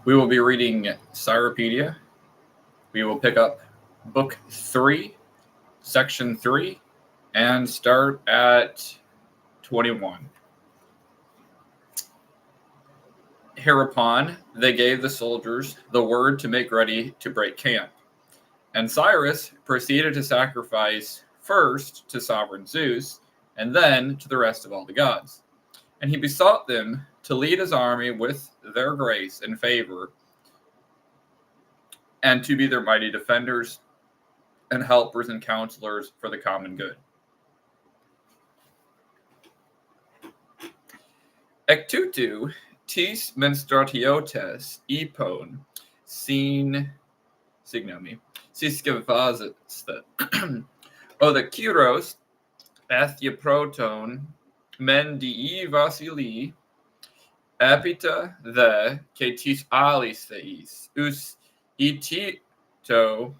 We will be reading Cyropedia. We will pick up Book 3, Section 3, and start at 21. Hereupon they gave the soldiers the word to make ready to break camp. And Cyrus proceeded to sacrifice first to sovereign Zeus, and then to the rest of all the gods. And he besought them to lead his army with their grace and favor, and to be their mighty defenders and helpers and counselors for the common good. Ectutu tis menstratiotes epon signomi siskevazista o the Kyros ethioproton men dii Vasili epita the ketis alis theis us etito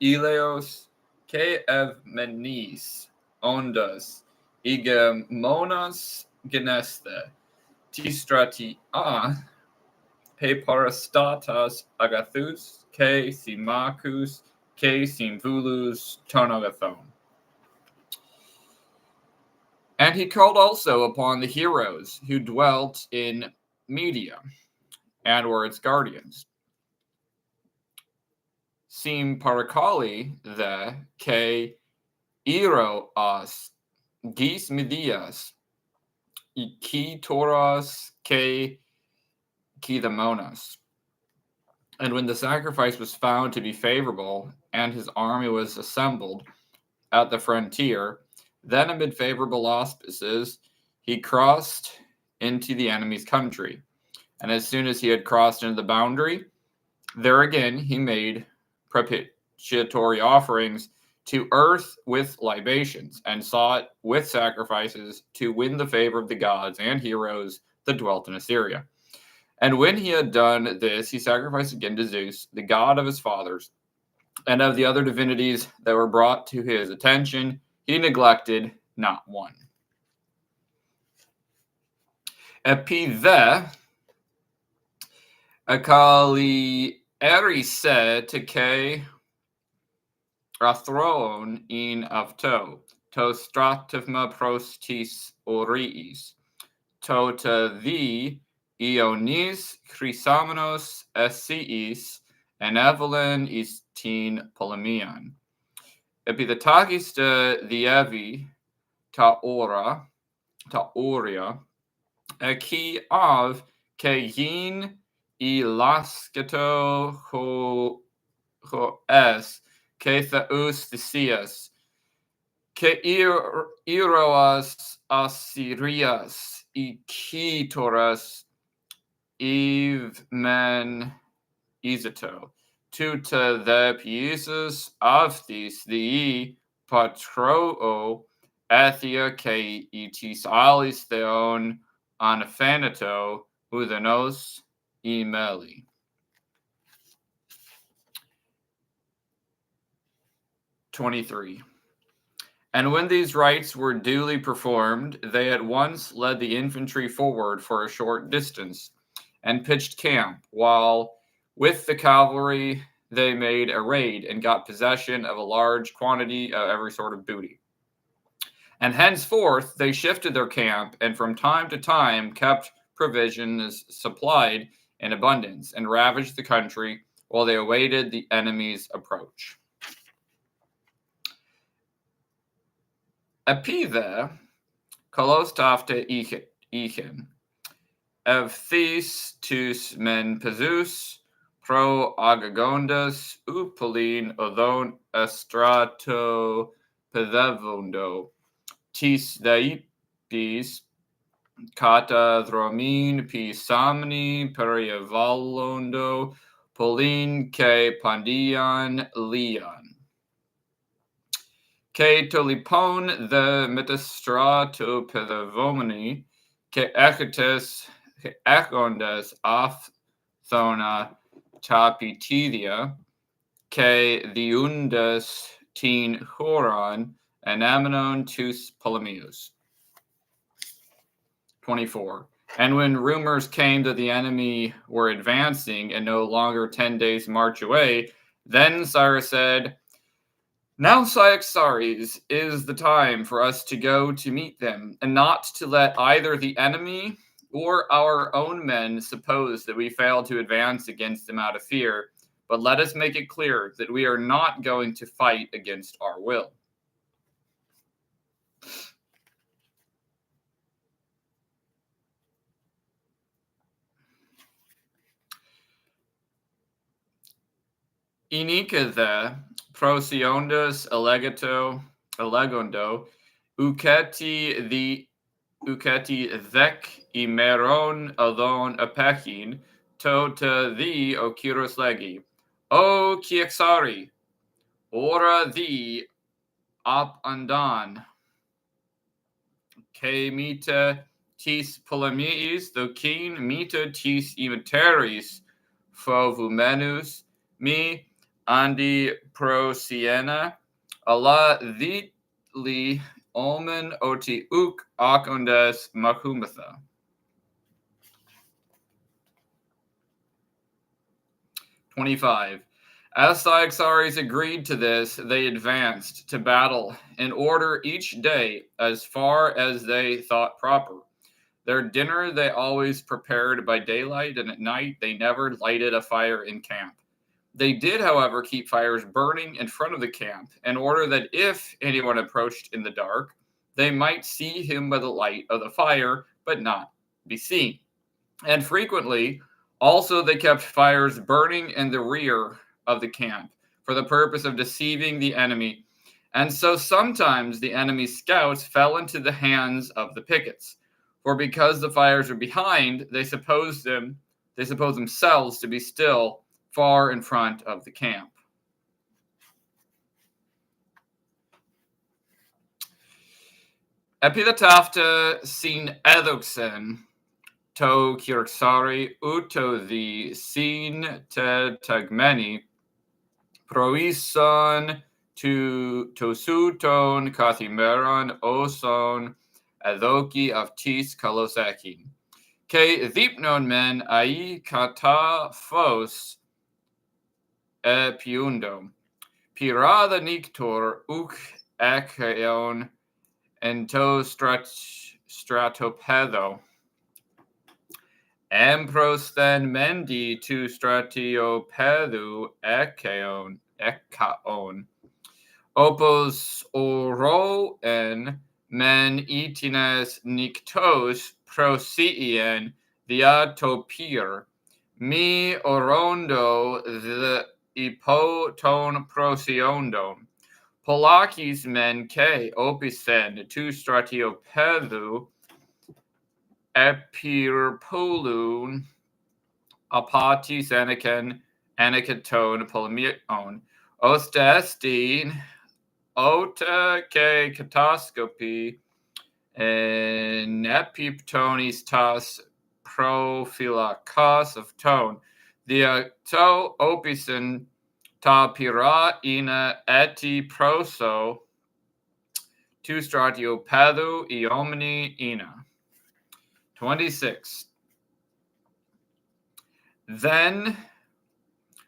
Ileos ke evmenis ondas igemonas geneste tistratia he parastatas agathus ke simachus ke simvulus tonagathon. And he called also upon the heroes who dwelt in Media and were its guardians. Sim paracali the ke iro as gis medias ki toras ke kidamonas. And when the sacrifice was found to be favorable, and his army was assembled at the frontier, then amid favorable auspices, he crossed into the enemy's country. And as soon as he had crossed into the boundary, there again he made propitiatory offerings to earth with libations, and sought with sacrifices to win the favor of the gods and heroes that dwelt in Assyria. And when he had done this, he sacrificed again to Zeus, the god of his fathers, and of the other divinities that were brought to his attention, he neglected not one. Epithe akali erise teke rathroon in avto, to strativma prostis oriis, to the Ionis Chrysamenos Esseis and Evelyn Istin Polemion. Epithetagis de Dievi Taoria, Eki av Keyin Ilasketo ho es Kethaus Thesias Ke Iroas Assyrias Ikitoras Eve men Izato, tuta the pieces of these the patroo ethia ke etis alis theon anaphanato uthenos emeli. 23. And when these rites were duly performed, they at once led the infantry forward for a short distance, and pitched camp, while with the cavalry they made a raid and got possession of a large quantity of every sort of booty. And henceforth they shifted their camp, and from time to time kept provisions supplied in abundance, and ravaged the country while they awaited the enemy's approach. Epithe kolostafte ichen, Evthis tus men pezus pro agagondas upolin odon estrato pedevundo tis daipis kata thromin pisamni perievalondo polin ke pandian leon ke tolipon the metastrato pedevomini ke echetes ekondas afthona tapitidia ke diundas tin horon anamenon tus polemius. 24. And when rumors came that the enemy were advancing and no longer 10 days' march away, then Cyrus said, "Now, Cyaxares, is the time for us to go to meet them, and not to let either the enemy or our own men suppose that we fail to advance against them out of fear, but let us make it clear that we are not going to fight against our will." Inique the prosiondos elegondo, uketi thek imeron alon apechin, tota thee o kyros legi. O Cyaxari, ora thee op andan, ke mita tis polemiis, thokin mita tis imiteris, fovumenus, mi andi pro siena, alla thitli omen oti uk akondes makumatha. 25. As Cyaxares agreed to this, they advanced to battle in order each day as far as they thought proper. Their dinner they always prepared by daylight, and at night they never lighted a fire in camp. They did, however, keep fires burning in front of the camp in order that if anyone approached in the dark, they might see him by the light of the fire, but not be seen. And frequently, also, they kept fires burning in the rear of the camp for the purpose of deceiving the enemy. And so sometimes the enemy's scouts fell into the hands of the pickets. For because the fires were behind, they supposed themselves to be still far in front of the camp. Epitapta sin edoxen to Cyaxari uto the sin te tagmeni proison to suton kathimeron oson adoki of tis kalosekin. Ke thipnon men ai kata fos epiundo. Pirada nictor uk ekeon ento stratopedo. Empros then mendi tu stratiopedu ekaon. Opos oro en men itines nictos prosien diatopir. Mi orondo the ipoton prosiondo. Polakis men ke opisen tu stratiopedu epirpolun apatis anaketon polemion ostestin ota ke catoscopy en epiptonis tas prophylakos of tone the to opisen ta pira ina eti proso tu stratiopedu iomini ina. 26. Then,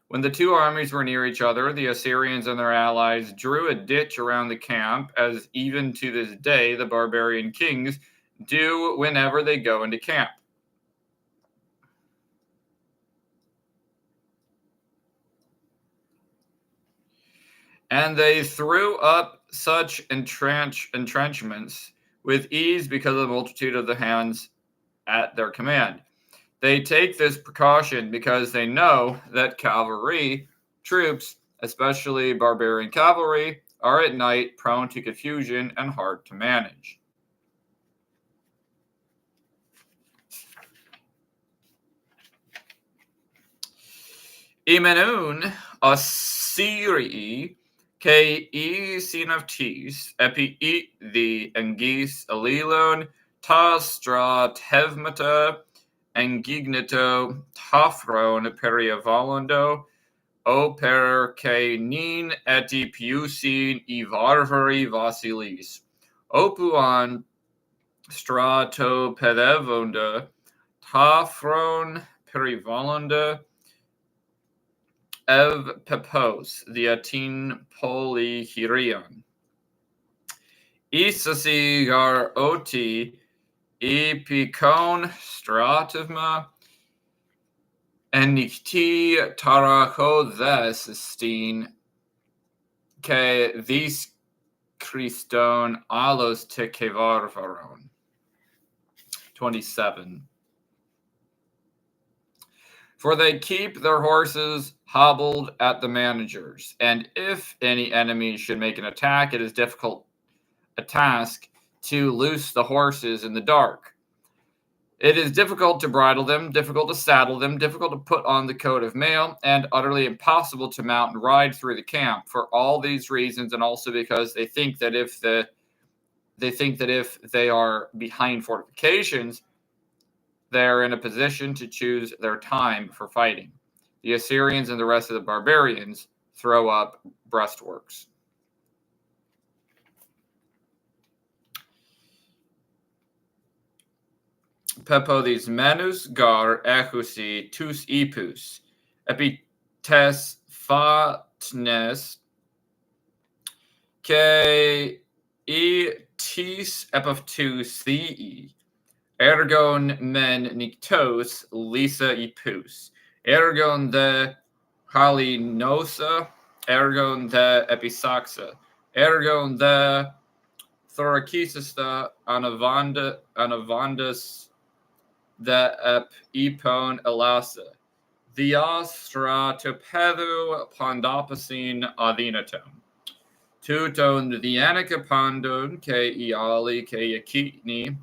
when the two armies were near each other, the Assyrians and their allies drew a ditch around the camp, as even to this day the barbarian kings do whenever they go into camp. And they threw up such entrenchments with ease because of the multitude of the hands at their command. They take this precaution because they know that cavalry troops, especially barbarian cavalry, are at night prone to confusion and hard to manage. Imenun Assyrii ke sinavtis epi the engis alilon tastra tevmata Angignito Tafron periavalondo oper ke nin eti piusin ivarvari vasilis opuan stratopedevonda Hafron perivolanda ev pepos, diatin polyhirion. Isasi gar oti epicon stratigma enicti taracho thesistine ke vis Christon alos te kevarvaron. 27. For they keep their horses hobbled at the managers, and if any enemy should make an attack, it is difficult a task to loose the horses in the dark. It is difficult to bridle them, difficult to saddle them, difficult to put on the coat of mail, and utterly impossible to mount and ride through the camp. For all these reasons, and also because they think that if they are behind fortifications, they are in a position to choose their time for fighting. The Assyrians and the rest of the barbarians throw up breastworks. Pepodis menus gar echusi tus ipus, epites fatnes ke tis epaftus thei, ergon men nictos lisa ipus, ergon de halinosa, ergon de episaxa, ergon de thorakisista anavandas de epon elasa, diastra topedu pondopasin adinaton, tuton dianica pandon ke iali ke yakitni,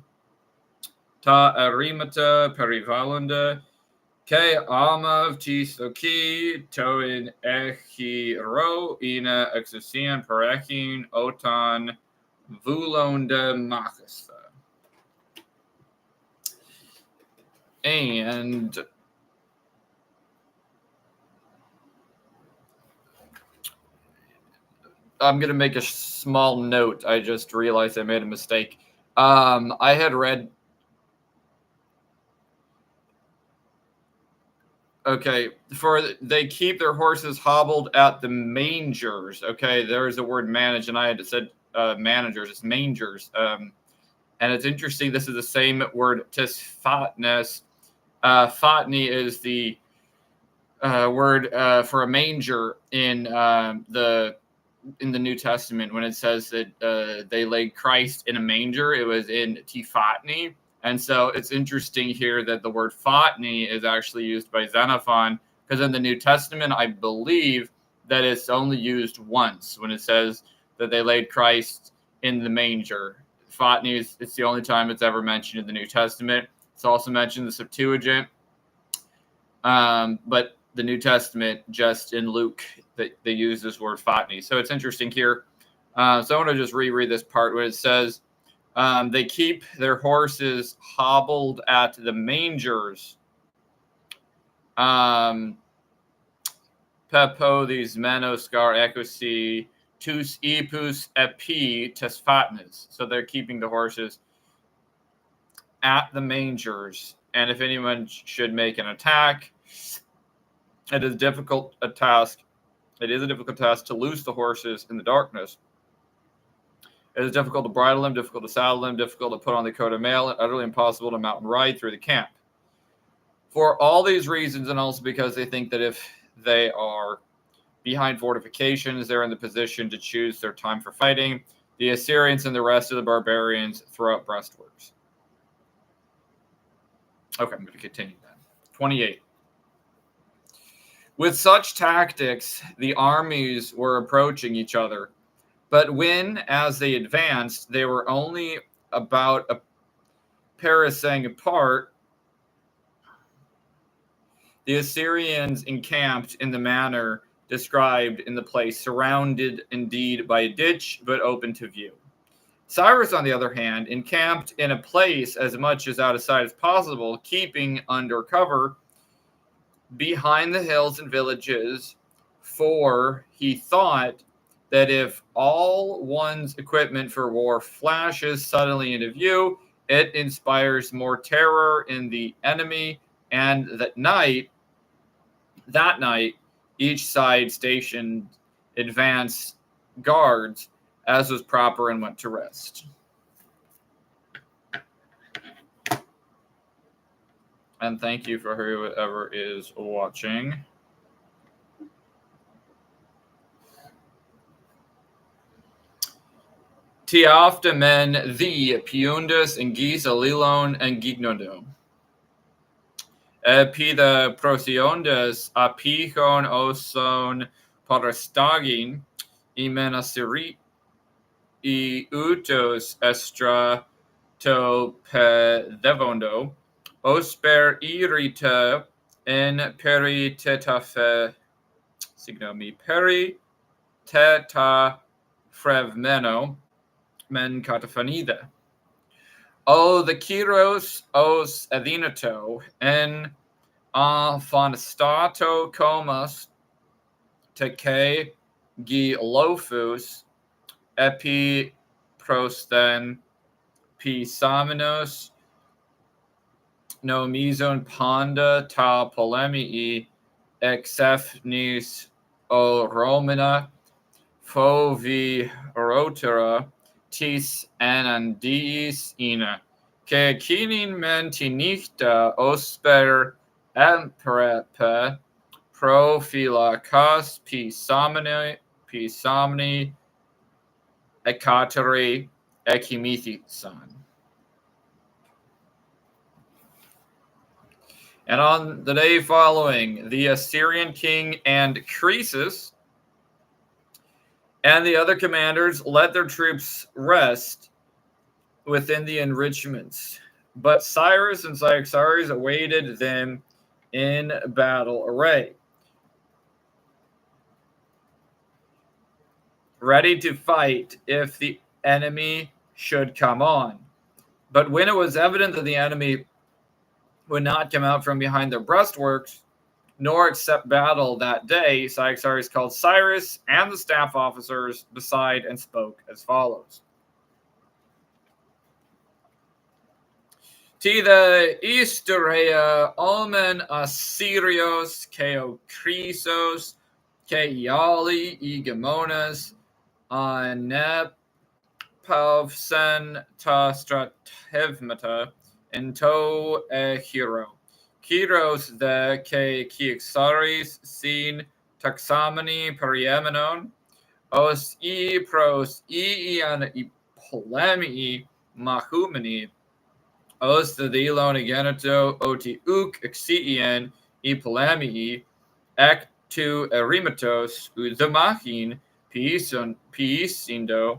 ta arimata perivalanda, ke amav tisoki toin echi ro ina exusian perechin otan vulonda machasta. And I'm going to make a small note. I just realized I made a mistake. I had read... Okay, for they keep their horses hobbled at the mangers. Okay, there's the word manage, and I had said managers. It's mangers. And it's interesting. This is the same word, tisfatnes. Fatni is the word for a manger in the New Testament. When it says that they laid Christ in a manger, it was in Tifatni. And so it's interesting here that the word fatni is actually used by Xenophon, because in the New Testament, I believe that it's only used once when it says that they laid Christ in the manger. Fatni it's the only time it's ever mentioned in the New Testament. It's also mentioned in the Septuagint. But the New Testament, just in Luke, they use this word fatni. So it's interesting here. So I want to just reread this part where it says, they keep their horses hobbled at the mangers. Pepo, these menoscar ecosi, tus ipus epi tesfatnes. So they're keeping the horses at the mangers. And if anyone should make an attack, it is a difficult task to loose the horses in the darkness. It is difficult to bridle them, difficult to saddle them, difficult to put on the coat of mail, and utterly impossible to mount and ride through the camp. For all these reasons, and also because they think that if they are behind fortifications, they're in the position to choose their time for fighting, the Assyrians and the rest of the barbarians throw up breastworks. Okay, I'm going to continue then. 28. With such tactics, the armies were approaching each other. But when, as they advanced, they were only about a parasang apart, the Assyrians encamped in the manner described in the place, surrounded indeed by a ditch, but open to view. Cyrus, on the other hand, encamped in a place as much as out of sight as possible, keeping under cover behind the hills and villages, for he thought that if all one's equipment for war flashes suddenly into view, it inspires more terror in the enemy, and that night, each side stationed advance guards as was proper and went to rest. And thank you for whoever is watching. Tiafta men the piundas and gis alilon and gignodo. Epida prosiondas apichon oson parastagin imenasiri I utos estra to pedevondo osper irita en peritetafe signomi periteta frevmeno men catafanida. O the Kyros os adinato en aphanastato comas teke gilofus epi prosten pisamenos no mizon panda ta polemii exefnis o romana fovi rotera tis anandiis ina ke kinin mentinichta osper emperepe prophylacas pisamni ekateri ekimithison. And on the day following, the Assyrian king and Croesus and the other commanders let their troops rest within the enrichments. But Cyrus and Cyaxares awaited them in battle array, ready to fight if the enemy should come on. But when it was evident that the enemy would not come out from behind their breastworks, nor accept battle that day, Cyaxares called Cyrus and the staff officers beside and spoke as follows. Ti the Istorea omen Assyrios keo Chrysos ke iali igemonas anepavsen ta stratevmata ento e hero. Kyros the ke Kyaxares sin taxamani periemenon os I pros ian I polemi mahumeni os the dilon agenato oti uk exien I polemi ek tu erimatos udamachin piisindo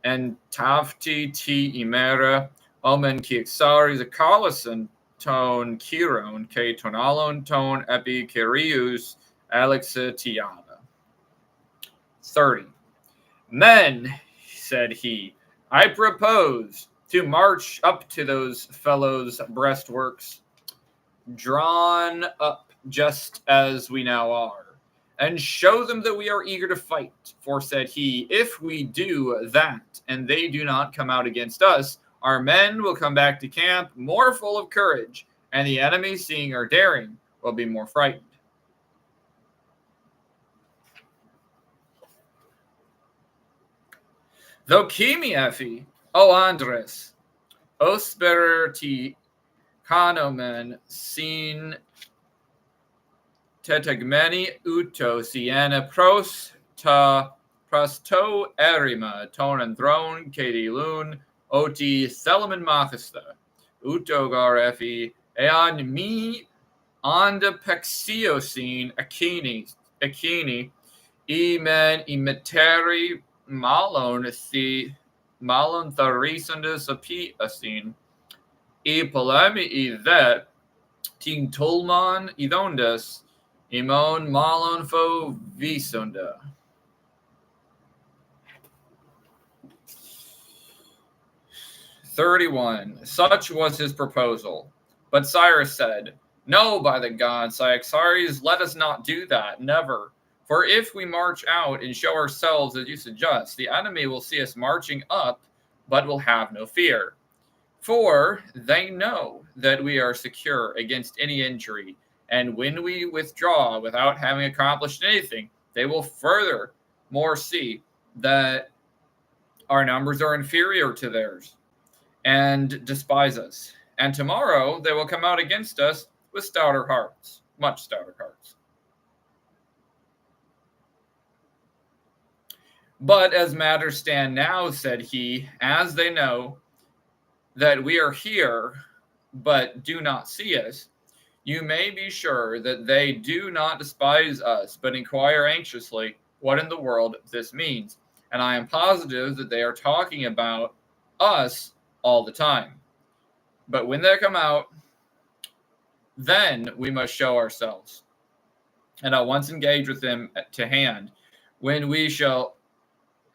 and tafti ti imera omen Kyaxares akalasan ton Chiron ke tonalon ton epi Kyrius Alexa Tiana. 30. Men, said he, I propose to march up to those fellows' breastworks, drawn up just as we now are, and show them that we are eager to fight. For, said he, if we do that, and they do not come out against us, our men will come back to camp more full of courage, and the enemy, seeing our daring, will be more frightened. Though Kimiefi, O Andres, Osperti Kanomen, sin tetagmeni uto siena pros ta prasto erima, ton and throne, Katie Loon, oti Thelaman Mathista, utogar efi, eon mi onda pexiosin akini, emen imiteri malon tharisandus api asin, e polemi that tin tolman idondas, imon malon fo visonda. "31. Such was his proposal. But Cyrus said, No, by the gods, Cyaxares, let us not do that, never. For if we march out and show ourselves as you suggest, the enemy will see us marching up, but will have no fear. For they know that we are secure against any injury, and when we withdraw without having accomplished anything, they will furthermore see that our numbers are inferior to theirs, and despise us. And tomorrow they will come out against us with stouter hearts, much stouter hearts. But as matters stand now, said he, as they know that we are here, but do not see us, you may be sure that they do not despise us, but inquire anxiously what in the world this means. And I am positive that they are talking about us all the time. But when they come out, then we must show ourselves, and at once engage with them to hand, when we shall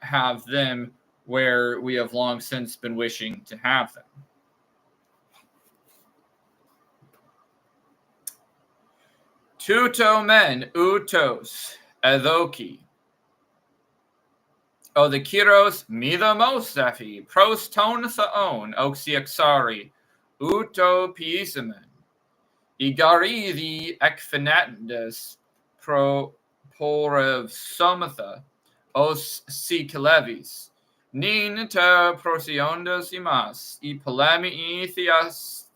have them where we have long since been wishing to have them. Tuto men utos edoki. O the Kyros midamosaphi proston thaon oxiaxari uto piisamen. Igaridi ekphenatendus pro porev somatha os sikelevis. Nin te prosiondas imas, I polemi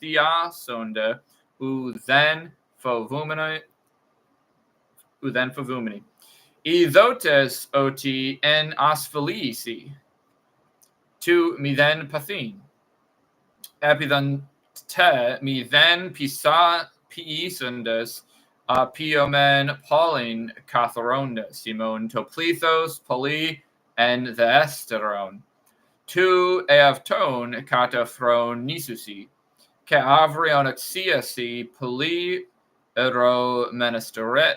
theasonda, u then fovumini. Idhotes oti en asphalisi, tu mi then pathin. Epidhan te mi then piisundas piomen paulin katharonda, Simon toplethos poli en theesteron. Tu eavton kataphron nisusi, ke avrion axiasi poli ero menesteret.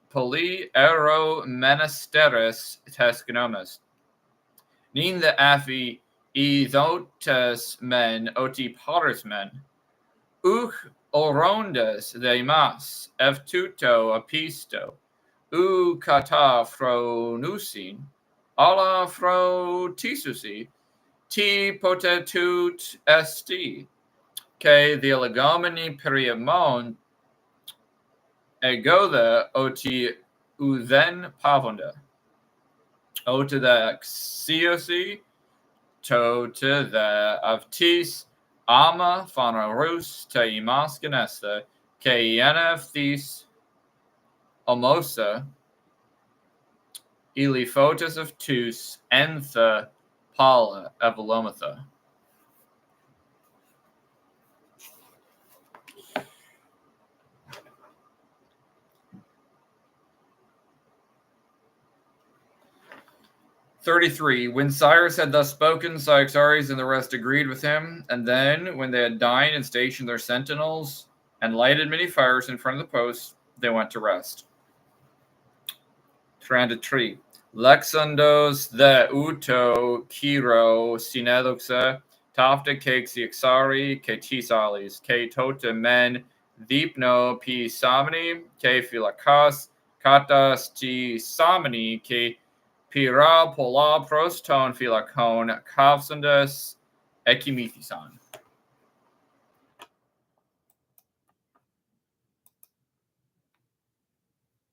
Poli ero menesteres tesgnomus. Nin the afi idhotes men oti potters men. Uch orondas de mas evtuto apisto. U kata phronusin. Alla phrotisusi. Ti potetut esti. Ke the legomeni periamon egotha oti uthen pavonda. Ota the xiosi, to the avtis, ama phanarus te imas ganesta, ke enefthis omosa, iliphotus of tus, entha pala evelomatha. When Cyrus had thus spoken, Cyaxares and the rest agreed with him, and then, when they had dined and stationed their sentinels, and lighted many fires in front of the posts, they went to rest. 33. Lexandos the uto kiro sinedoxa, tafta ke Cyaxari ke tisalis, ke tota men dipno pi samani, ke philakas, katas ti samani, ke Pira pola proston philakon kavsundas ekimithisan.